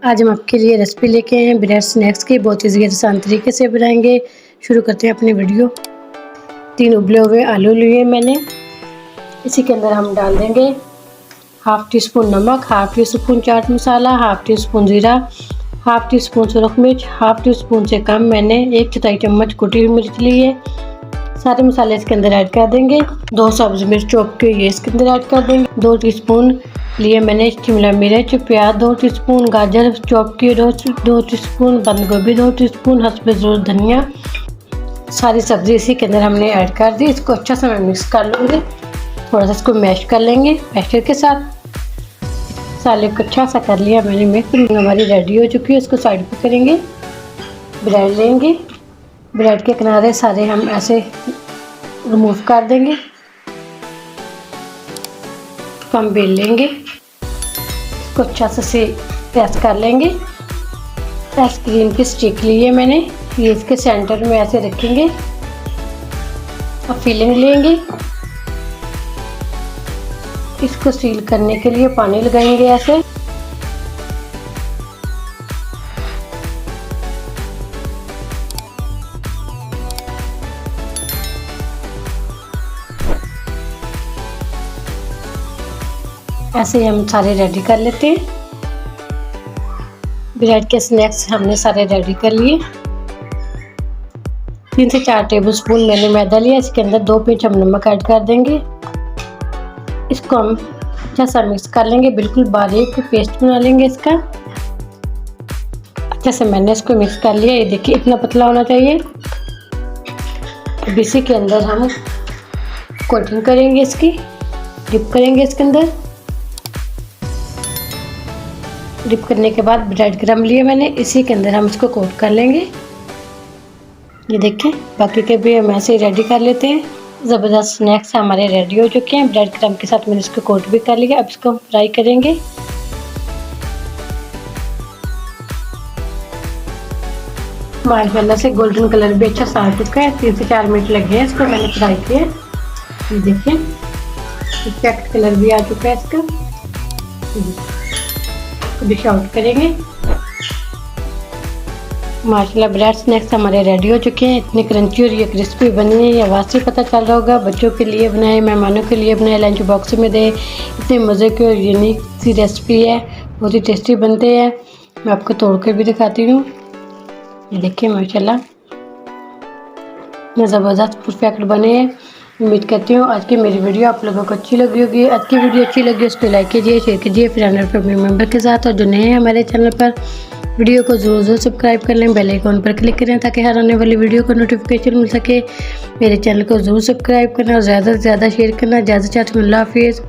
आज हम आपके लिए रेसिपी लेके आए हैं ब्रेड स्नैक्स की। बहुत ईजी आसान तरीके से बनाएंगे। शुरू करते हैं अपनी वीडियो। 3 उबले हुए आलू लिए मैंने। इसी के अंदर हम डाल देंगे हाफ टी स्पून नमक, half tea spoon chaat masala, half tea spoon जीरा, हाफ टी स्पून सुरख मिर्च, हाफ टी स्पून से कम मैंने 1/4 चम्मच कुटी हुई मिर्च ली है। सारे मसाले इसके अंदर ऐड कर देंगे। 2 सब्ज़ मिर्च चॉप के ये इसके अंदर ऐड कर देंगे। 2 टीस्पून लिए मैंने शिमला मिर्च, प्याज 2 टीस्पून, गाजर चॉप की 2 टीस्पून, बंद गोभी 2 टीस्पून, हस्ब ज़रूरत धनिया। सारी सब्ज़ी इसी के अंदर हमने ऐड कर दी। इसको अच्छा से मैं मिक्स कर लूँगी। थोड़ा सा इसको मैश कर लेंगे मैशर के साथ। मसाले को अच्छा सा कर लिया मैंने मिक्स। हमारी रेडी हो चुकी है। इसको साइड पे करेंगे। ब्रेड लेंगे, ब्रेड के किनारे सारे हम ऐसे रिमूव कर देंगे। हम बेल लेंगे, इसको अच्छा से प्रेस कर लेंगे। आइसक्रीम की स्टिक ली है मैंने, ये इसके सेंटर में ऐसे रखेंगे। अब फिलिंग लेंगे, इसको सील करने के लिए पानी लगाएंगे ऐसे। ऐसे ही हम सारे रेडी कर लेते हैं। ब्रेड के स्नैक्स हमने सारे रेडी कर लिए। 3 से 4 टेबलस्पून मैंने मैदा लिया। इसके अंदर 2 पिंच हम नमक ऐड कर देंगे। इसको हम अच्छा सा मिक्स कर लेंगे। बिल्कुल बारीक पेस्ट बना लेंगे इसका। अच्छा से मैंने इसको मिक्स कर लिया। ये देखिए इतना पतला होना चाहिए। अब इसी के अंदर हम कोटिंग करेंगे, इसकी डिप करेंगे इसके अंदर। डिप करने के बाद ब्रेड क्रम्ब लिए मैंने, इसी के अंदर हम इसको कोट कर लेंगे। ये देखें, बाकी के भी हम ऐसे ही रेडी कर लेते हैं। ज़बरदस्त स्नैक्स हमारे रेडी हो चुके हैं। ब्रेड क्रम्ब के साथ मैंने इसको कोट भी कर लिया। अब इसको हम फ्राई करेंगे। माशाल्लाह से गोल्डन कलर भी अच्छा सा आ चुका है। 3 से 4 मिनट लगे हैं इसको मैंने फ्राई किया। ये देखें, परफेक्ट कलर भी आ चुका है इसका। डिश आउट करेंगे। माशाल्लाह ब्रेड स्नैक्स हमारे रेडी हो चुके हैं। इतनी क्रंची और ये क्रिस्पी बनी है, ये आवाज़ से पता चल रहा होगा। बच्चों के लिए बनाए, मेहमानों के लिए बनाए, लंच बॉक्स में दे। इतने मज़े की और यूनिक सी रेसिपी है, बहुत ही टेस्टी बनते हैं। मैं आपको तोड़ कर भी दिखाती हूँ। ये देखिए माशाल्लाह इतने ज़बरदस्त परफेक्ट बने हैं। उम्मीद करती हूँ आज की मेरी वीडियो आप लोगों को अच्छी लगी होगी। आज की वीडियो अच्छी लगी उसको लाइक कीजिए, शेयर कीजिए फ्रेंड और फैमिली मेम्बर के साथ। और जो नए हैं हमारे चैनल पर, वीडियो को ज़रूर सब्सक्राइब कर लें, बेल आइकॉन पर क्लिक करें ताकि हर आने वाली वीडियो को नोटिफिकेशन मिल सके। मेरे चैनल को ज़रूर सब्सक्राइब करना और ज़्यादा से ज़्यादा शेयर करना। इजाज़त चाहती हूँ, अल्लाह हाफिज़।